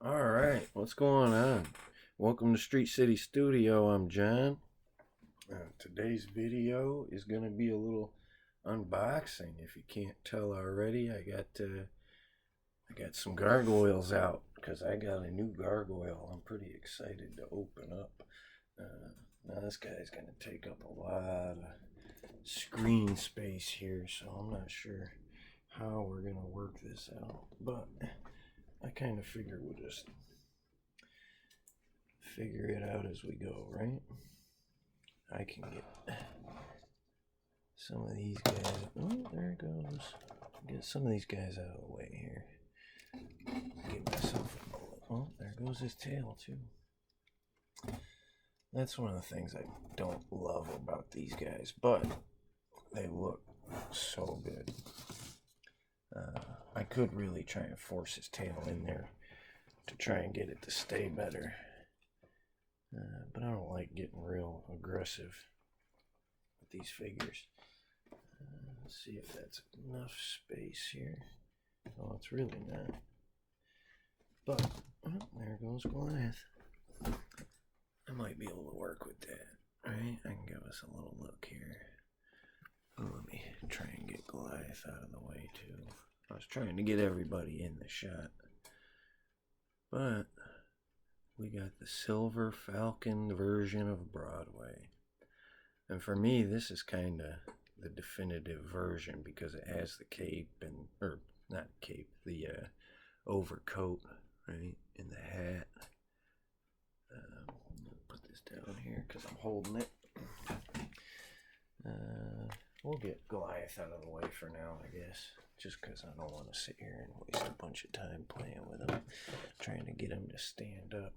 Alright, what's going on? Welcome to Street City Studio, I'm John. Today's video is going to be a little unboxing. If you can't tell already, I got some gargoyles out because I got a new gargoyle I'm pretty excited to open up. Now this guy's going to take up a lot of screen space here, so I'm not sure how we're going to work this out, but I kind of figure we'll just figure it out as we go, right? I can get some of these guys. Oh, there it goes. Get some of these guys out of the way here. Get myself a bullet. Oh, there goes his tail, too. That's one of the things I don't love about these guys, but they look so good. I could really try and force his tail in there to try and get it to stay better. But I don't like getting real aggressive with these figures. Let's see if that's enough space here. Oh, it's really not. But, oh, there goes Goliath. I might be able to work with that, right? I can give us a little look here. Oh, let me try and get Goliath out of the way, too. I was trying to get everybody in the shot. But we got the Silver Falcon version of Broadway. And for me, this is kind of the definitive version because it has the cape and, or not cape, the overcoat, right? And the hat. Put this down here because I'm holding it. We'll get Goliath out of the way for now, I guess. Just because I don't want to sit here and waste a bunch of time playing with him. Trying to get him to stand up.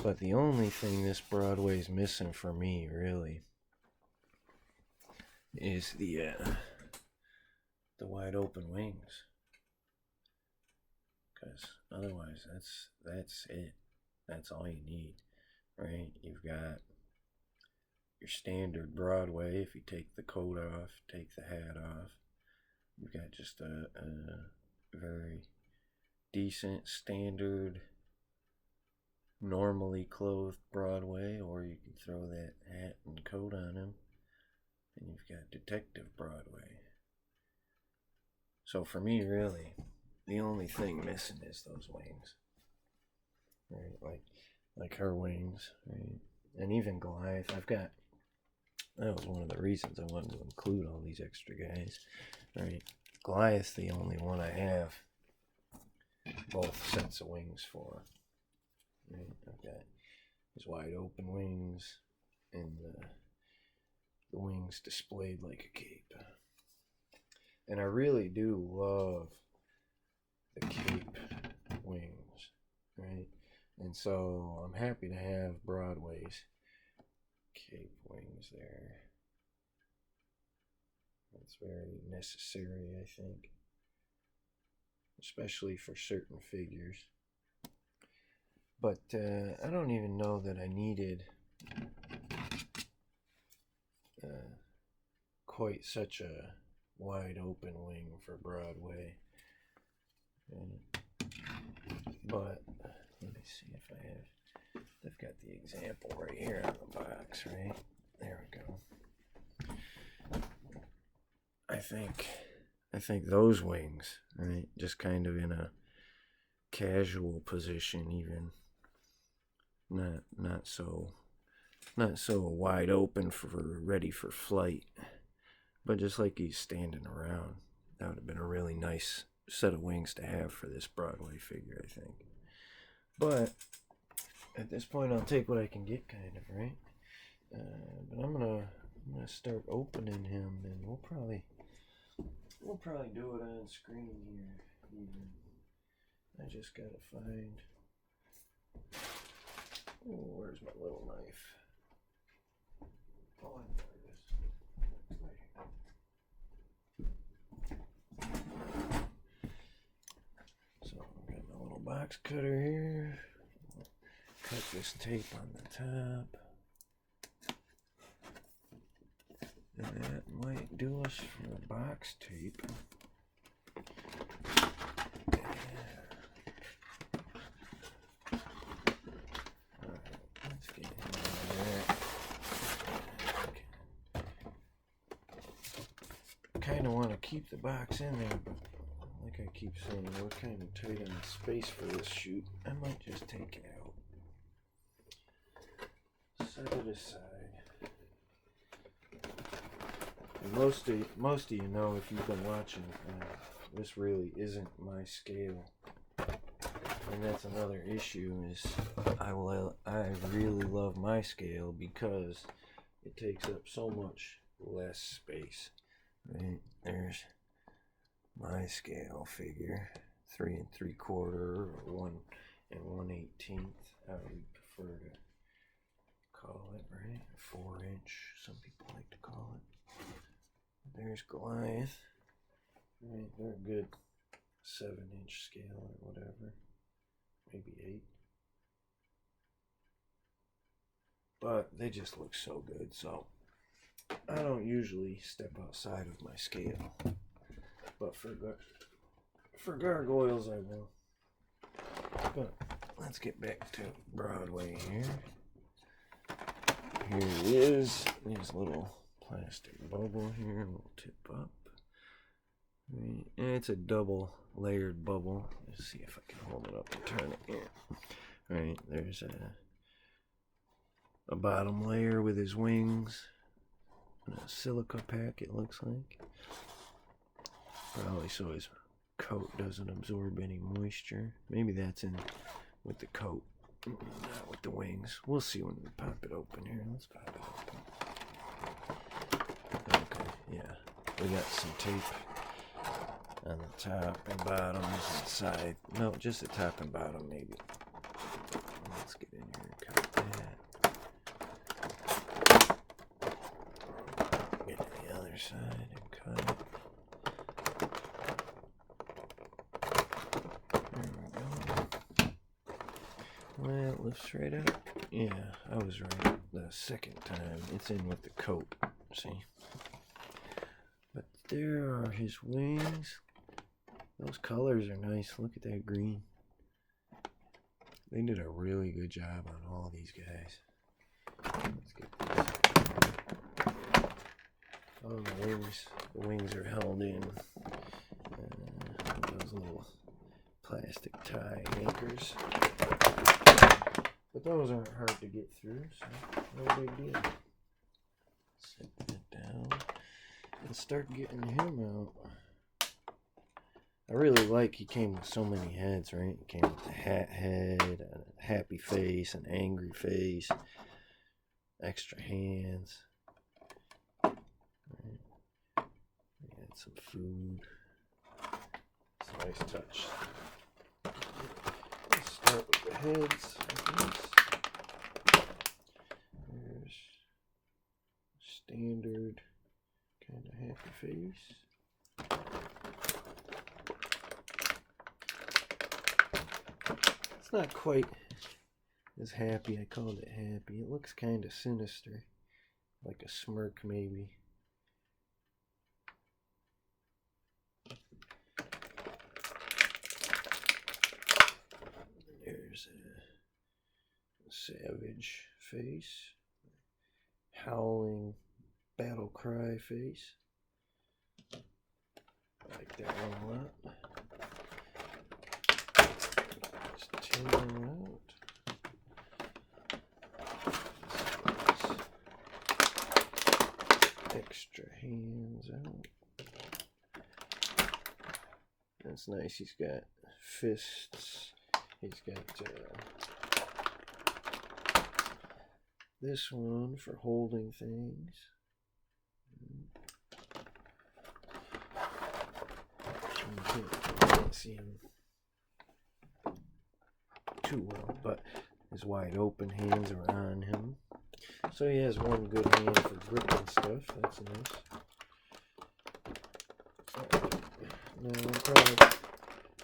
But the only thing this Broadway's missing for me, really, is the wide open wings. Because otherwise, that's it. That's all you need, right? You've got your standard Broadway. If you take the coat off, take the hat off, you've got just a very decent standard normally clothed Broadway, or you can throw that hat and coat on him and you've got Detective Broadway. So for me, really, the only thing missing is those wings, right? Like her wings, right? And even Goliath, that was one of the reasons I wanted to include all these extra guys, right? Goliath's the only one I have both sets of wings for. Right? I've got his wide open wings and the wings displayed like a cape. And I really do love the cape wings, right? And so I'm happy to have Broadway's cape wings there. That's very necessary, I think, especially for certain figures. But I don't even know that I needed quite such a wide open wing for Broadway. But let me see if I have. I've got the example right here on the box, right? There we go. I think those wings, right, just kind of in a casual position, even not so wide open for ready for flight, but just like he's standing around. That would have been a really nice set of wings to have for this Broadway figure, I think. But at this point, I'll take what I can get, kind of, right? But I'm gonna start opening him, and we'll probably do it on screen here. Even I just gotta find. Oh, where's my little knife? Oh, I know where it is. Right here. So I've got my little box cutter here. Cut this tape on the top. And that might do us for the box tape. keep the box in there, but like I keep saying, we're kind of tight on the space for this shoot. I might just take it out. Set it aside. And most of you know, if you've been watching, this really isn't my scale. And that's another issue, is I really love my scale because it takes up so much less space. Right, there's my scale figure, 3 3/4 or 1 1/18. How we prefer to call it, right? 4-inch, some people like to call it. There's Goliath. Right, they're a good 7-inch scale or whatever, maybe 8. But they just look so good, so I don't usually step outside of my scale. But for Gargoyles, I will. But let's get back to Broadway here. Here it is. There's a little plastic bubble here. A little tip up. Right. And it's a double layered bubble. Let's see if I can hold it up and turn it in. Right. There's a bottom layer with his wings. And a silica pack, it looks like. Probably so his coat doesn't absorb any moisture. Maybe that's in with the coat, not with the wings. We'll see when we pop it open here. Let's pop it open. Okay, yeah. We got some tape on the top and bottoms and side. No, just the top and bottom maybe. Let's get in here and cut that. Get to the other side and cut it. Well, it lifts right up. Yeah, I was right the second time. It's in with the coat, see? But there are his wings. Those colors are nice. Look at that green. They did a really good job on all these guys. Let's get this. Oh, the wings are held in those little plastic tie anchors. But those aren't hard to get through, so no big deal. Set that down and start getting him out. I really like he came with so many heads, right? He came with the hat head, a happy face, an angry face, extra hands. Right. We had some food. It's a nice touch. Let's start with the heads. There's standard kind of happy face. It's not quite as happy. I called it happy. It looks kind of sinister, like a smirk maybe. There's a savage face, howling battle cry face. I like that one a lot. Just tear them out. Extra hands out. That's nice. He's got fists. He's got this one for holding things. You can't see him too well, but his wide open hands are on him. So he has one good hand for gripping stuff. That's nice. Now I'm probably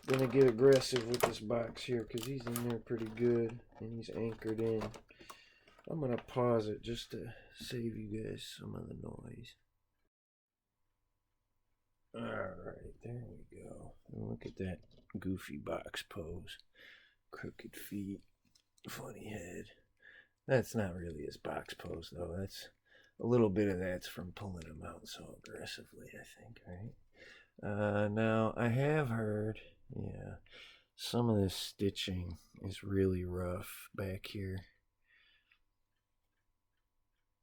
gonna get aggressive with this box here because he's in there pretty good and he's anchored in. I'm gonna pause it just to save you guys some of the noise. Alright, there we go. And look at that goofy box pose. Crooked feet, funny head. That's not really his box pose though. That's a little bit of that's from pulling him out so aggressively, I think, right? Now, I have heard, yeah, some of this stitching is really rough back here.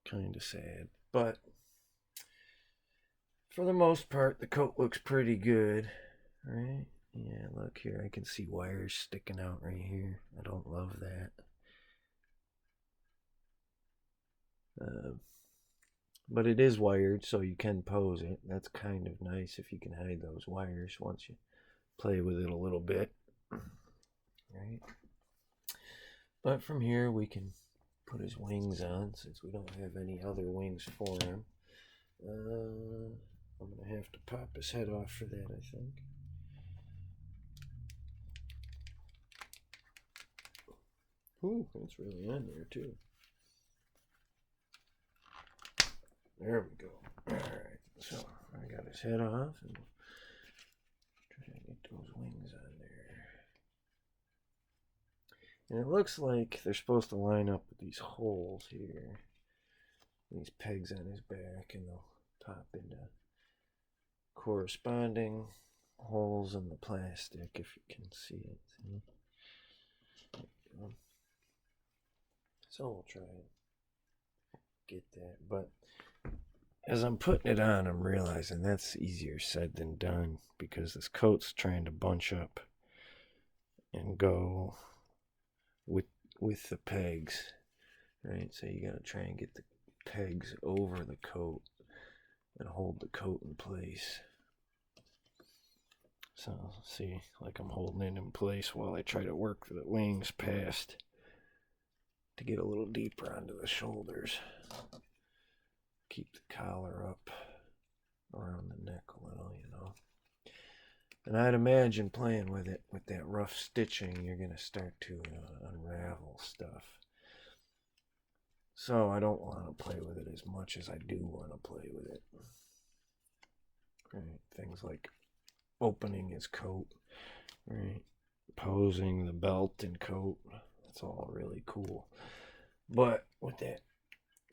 Kind of sad, but for the most part, the coat looks pretty good, right? Yeah, look here, I can see wires sticking out right here. I don't love that. But it is wired, so you can pose it. That's kind of nice if you can hide those wires once you play with it a little bit. Right? But from here, we can put his wings on, since we don't have any other wings for him. I'm going to have to pop his head off for that, I think. Ooh, it's really on there, too. There we go. Alright, so I got his head off, and try to get those wings on there. And it looks like they're supposed to line up with these holes here. These pegs on his back, and they'll pop into corresponding holes in the plastic, if you can see it. See? There you go. So we'll try and get that. But as I'm putting it on, I'm realizing that's easier said than done, because this coat's trying to bunch up and go with the pegs, right? So you gotta try and get the pegs over the coat and hold the coat in place. So see, like I'm holding it in place while I try to work the wings past to get a little deeper onto the shoulders. Keep the collar up around the neck a little, you know. And I'd imagine playing with it, with that rough stitching, you're going to start to unravel stuff. So I don't want to play with it as much as I do want to play with it. Right? Things like opening his coat, right? Posing the belt and coat. That's all really cool. But with that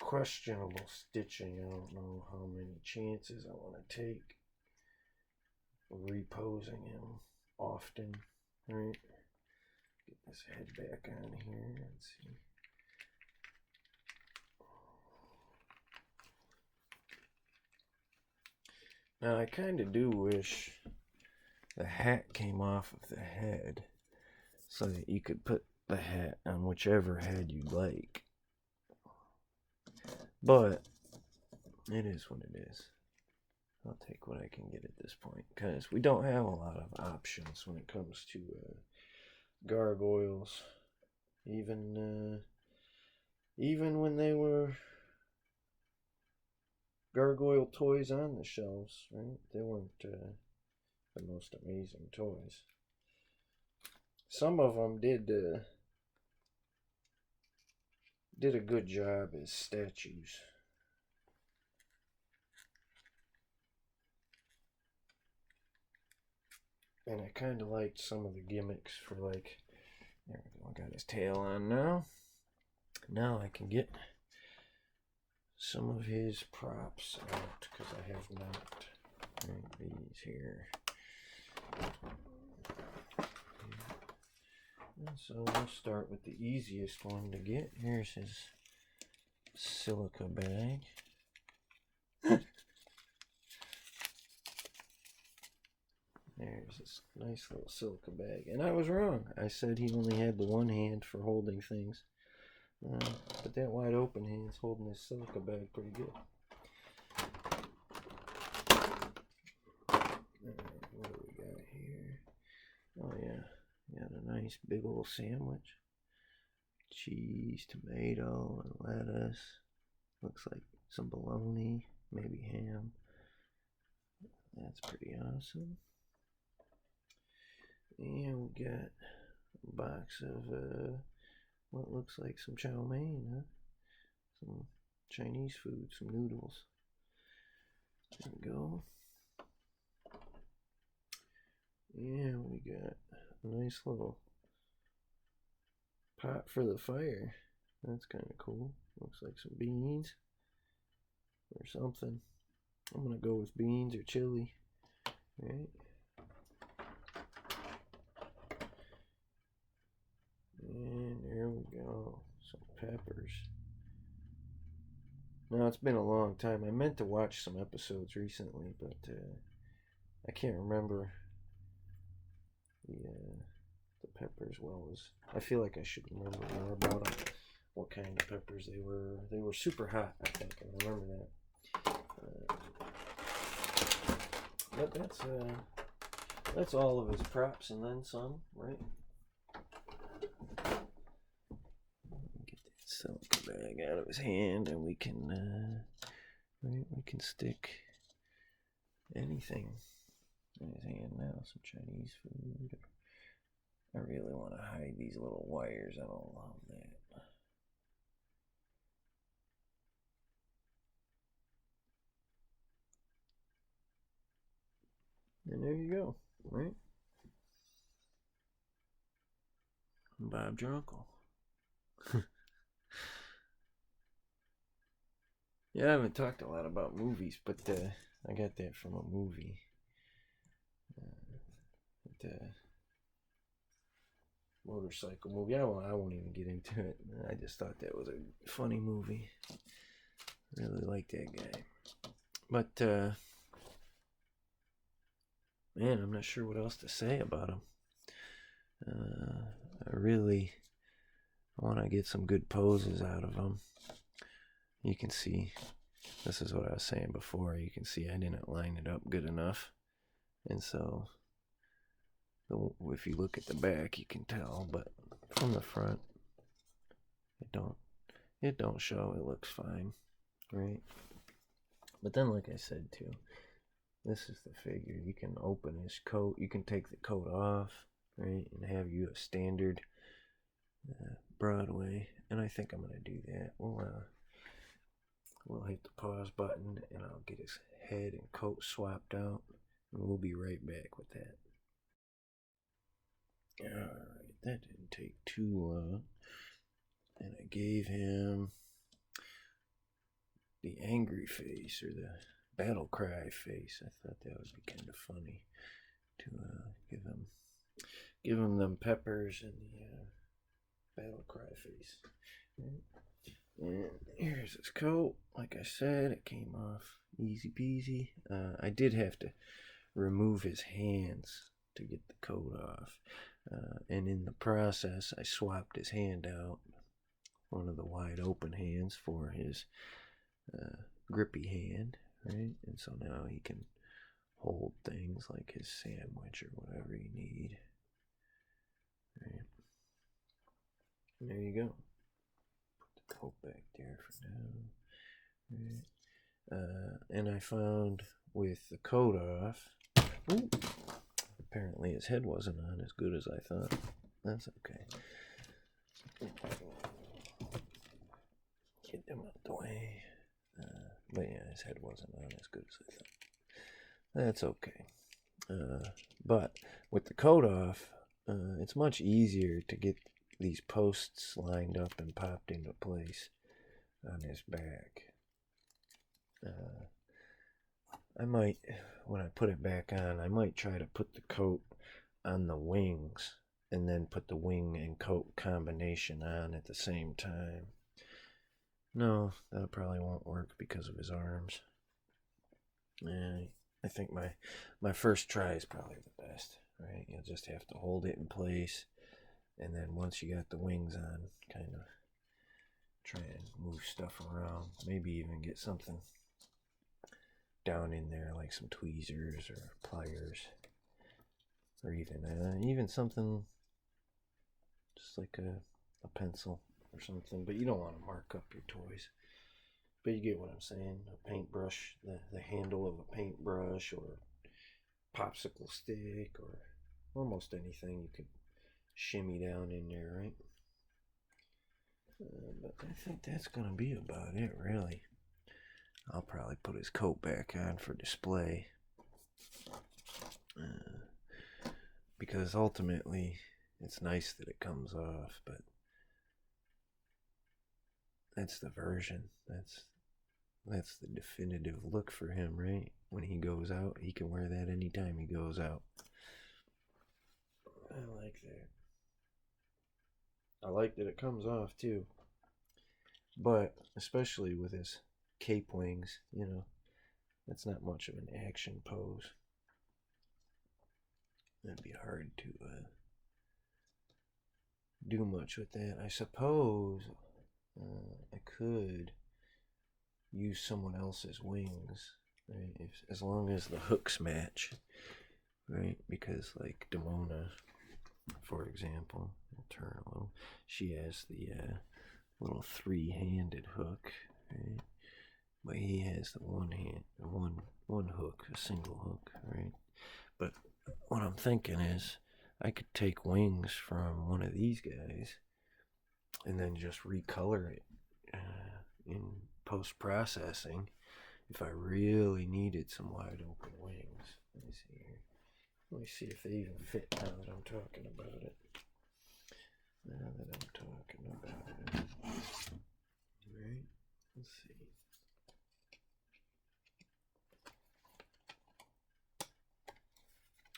questionable stitching, I don't know how many chances I want to take reposing him often, right? Get this head back on here and see. Now I kind of do wish the hat came off of the head so that you could put the hat on whichever head you like. But it is what it is. I'll take what I can get at this point, because we don't have a lot of options when it comes to gargoyles. Even when they were gargoyle toys on the shelves, right? They weren't the most amazing toys. Some of them did a good job as statues. And I kind of liked some of the gimmicks for, like, there we go, I got his tail on now. Now I can get some of his props out, because I have not. Right, these here. And so we'll start with the easiest one to get. Here's his silica bag. There's this nice little silica bag. And I was wrong. I said he only had the one hand for holding things. But that wide open hand's holding his silica bag pretty good. What do we got here? Oh yeah, got a nice big old sandwich. Cheese, tomato, and lettuce. Looks like some bologna, maybe ham. That's pretty awesome. And we got a box of what looks like some chow mein, huh? Some Chinese food, some noodles. There we go. And we got a nice little pot for the fire. That's kind of cool. Looks like some beans or something. I'm gonna go with beans or chili. Right. And there we go. Some peppers. Now, it's been a long time. I meant to watch some episodes recently, but I can't remember the peppers well. I feel like I should remember more about them. What kind of peppers they were. They were super hot, I think. I remember that. But that's all of his props and then some, right? Get that silicone bag out of his hand, and we can stick anything in his hand now. Some Chinese food. I really want to hide these little wires. I don't love that. And there you go, right? Bob's your uncle. Yeah, I haven't talked a lot about movies, but I got that from a movie. Motorcycle movie. I won't even get into it. I just thought that was a funny movie. Really like that guy. But man, I'm not sure what else to say about him. I really want to get some good poses out of him. You can see, this is what I was saying before. You can see I didn't line it up good enough, and so if you look at the back, you can tell. But from the front, it don't show. It looks fine, right? But then, like I said too, this is the figure. You can open his coat. You can take the coat off, right, and have you a standard Broadway. And I think I'm gonna do that. We'll hit the pause button, and I'll get his head and coat swapped out, and we'll be right back with that. Alright, that didn't take too long. And I gave him the angry face, or the battle cry face. I thought that would be kind of funny to give him them peppers and the battle cry face. Right? And here's his coat. Like I said, it came off easy peasy. I did have to remove his hands to get the coat off. And in the process, I swapped his hand out, one of the wide open hands, for his grippy hand, right? And so now he can hold things like his sandwich or whatever you need. Right? And there you go. Put the coat back there for now. Right? And I found with the coat off, ooh, apparently his head wasn't on as good as I thought. That's okay. Get them out the way. But yeah, his head wasn't on as good as I thought. That's okay. But with the coat off, it's much easier to get these posts lined up and popped into place on his back. I might, when I put it back on, I might try to put the coat on the wings and then put the wing and coat combination on at the same time. No, that probably won't work because of his arms. I think my first try is probably the best, right? You'll just have to hold it in place, and then once you got the wings on, kind of try and move stuff around. Maybe even get something down in there, like some tweezers or pliers, or even something just like a pencil or something. But you don't want to mark up your toys. But you get what I'm saying. A paintbrush, the handle of a paintbrush, or popsicle stick, or almost anything you could shimmy down in there, right? But I think that's going to be about it, really. I'll probably put his coat back on for display. Because ultimately, it's nice that it comes off, but that's the version. that's the definitive look for him, right? When he goes out, he can wear that anytime he goes out. I like that. I like that it comes off too. But especially with his cape wings, you know, that's not much of an action pose. That'd be hard to do much with that. I suppose I could use someone else's wings, right? As long as the hooks match, right? Because like Demona, for example, I'll turn a little. She has the little three-handed hook, right? But he has the one hook, a single hook, right? But what I'm thinking is I could take wings from one of these guys and then just recolor it in post-processing if I really needed some wide open wings. Let me see here. Let me see if they even fit now that I'm talking about it. Right, let's see.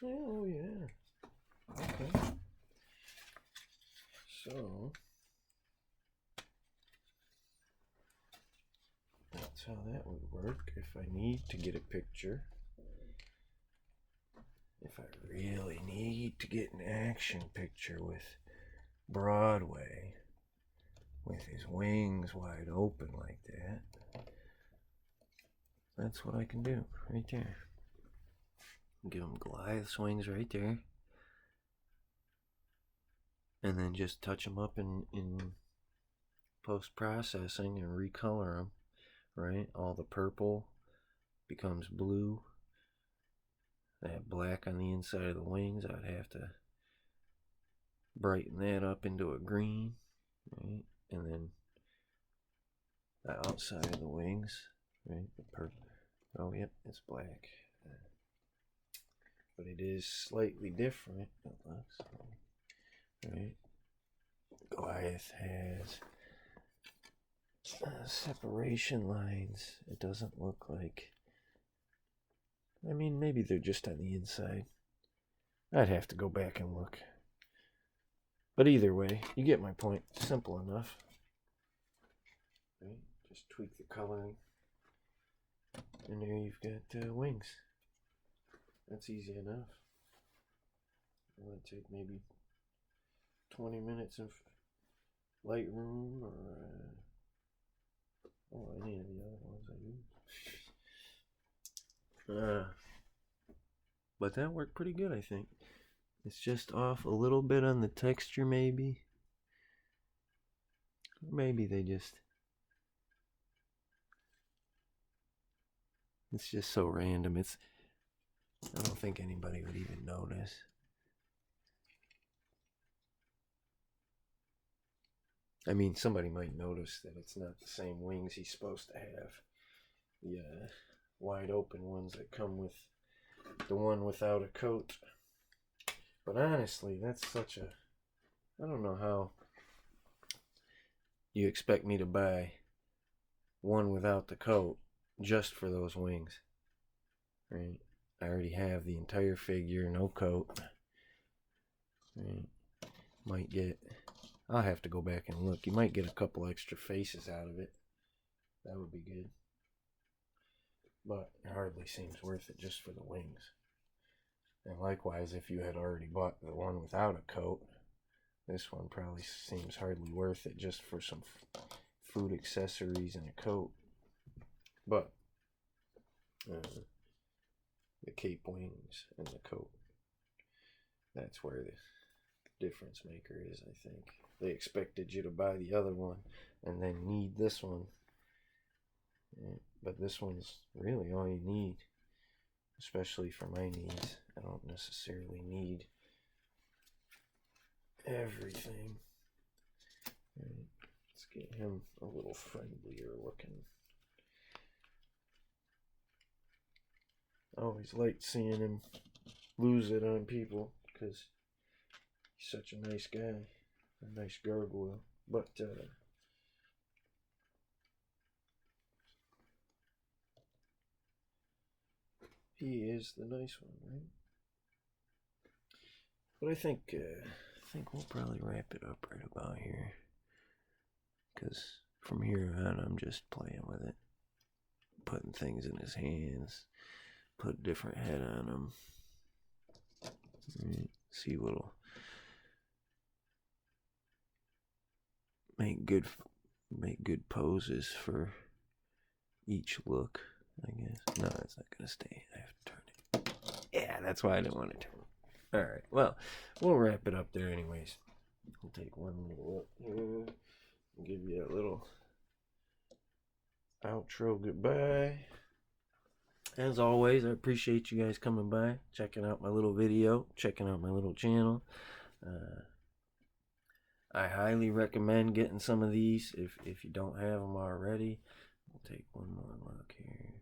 Oh yeah. Okay. So that's how that would work if I need to get a picture. If I really need to get an action picture with Broadway, with his wings wide open like that, that's what I can do right there. Give him Goliath swings right there. And then just touch them up in post-processing and recolor them, right? All the purple becomes blue. That black on the inside of the wings, I'd have to brighten that up into a green, right? And then the outside of the wings, right? The purple. Oh, yep, it's black. But it is slightly different, it looks, right? Goliath has separation lines. It doesn't look like, I mean, maybe they're just on the inside. I'd have to go back and look. But either way, you get my point. Simple enough. Right? Just tweak the coloring. And there you've got wings. That's easy enough. It would take maybe 20 minutes of Lightroom or any of the other ones I use. But that worked pretty good, I think. It's just off a little bit on the texture, maybe. Maybe they just... It's just so random. I don't think anybody would even notice. I mean, somebody might notice that it's not the same wings he's supposed to have. The wide open ones that come with the one without a coat. But honestly, that's such a... I don't know how you expect me to buy one without the coat just for those wings. Right? I already have the entire figure, no coat. Right? Might get... I'll have to go back and look. You might get a couple extra faces out of it. That would be good. But it hardly seems worth it just for the wings. And likewise, if you had already bought the one without a coat, this one probably seems hardly worth it just for some food accessories and a coat. But the cape wings and the coat, that's where the difference maker is, I think. They expected you to buy the other one and then need this one. But this one's really all you need, especially for my needs. I don't necessarily need everything. Let's get him a little friendlier looking. I always liked seeing him lose it on people because he's such a nice guy, a nice gargoyle. But He is the nice one, right? But I think we'll probably wrap it up right about here, because from here on I'm just playing with it, putting things in his hands, put a different head on him. Right. See what'll make good poses for each look, I guess. No, it's not gonna stay. I have to turn it. Yeah, that's why I didn't want to turn it. Alright, well, we'll wrap it up there anyways. We'll take one little look here and give you a little outro goodbye. As always, I appreciate you guys coming by, checking out my little video, checking out my little channel. I highly recommend getting some of these if you don't have them already. We'll take one more look here.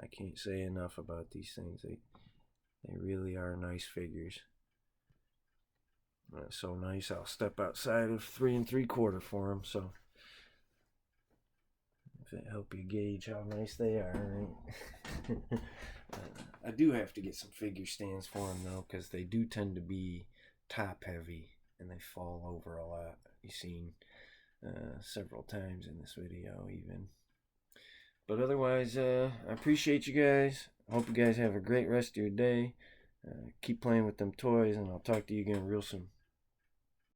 I can't say enough about these things. They really are nice figures. So nice, I'll step outside of 3 3/4 for them. So if it help you gauge how nice they are, right? I do have to get some figure stands for them though, because they do tend to be top heavy and they fall over a lot. You've seen several times in this video even. But otherwise, I appreciate you guys. I hope you guys have a great rest of your day. Keep playing with them toys, and I'll talk to you again real soon.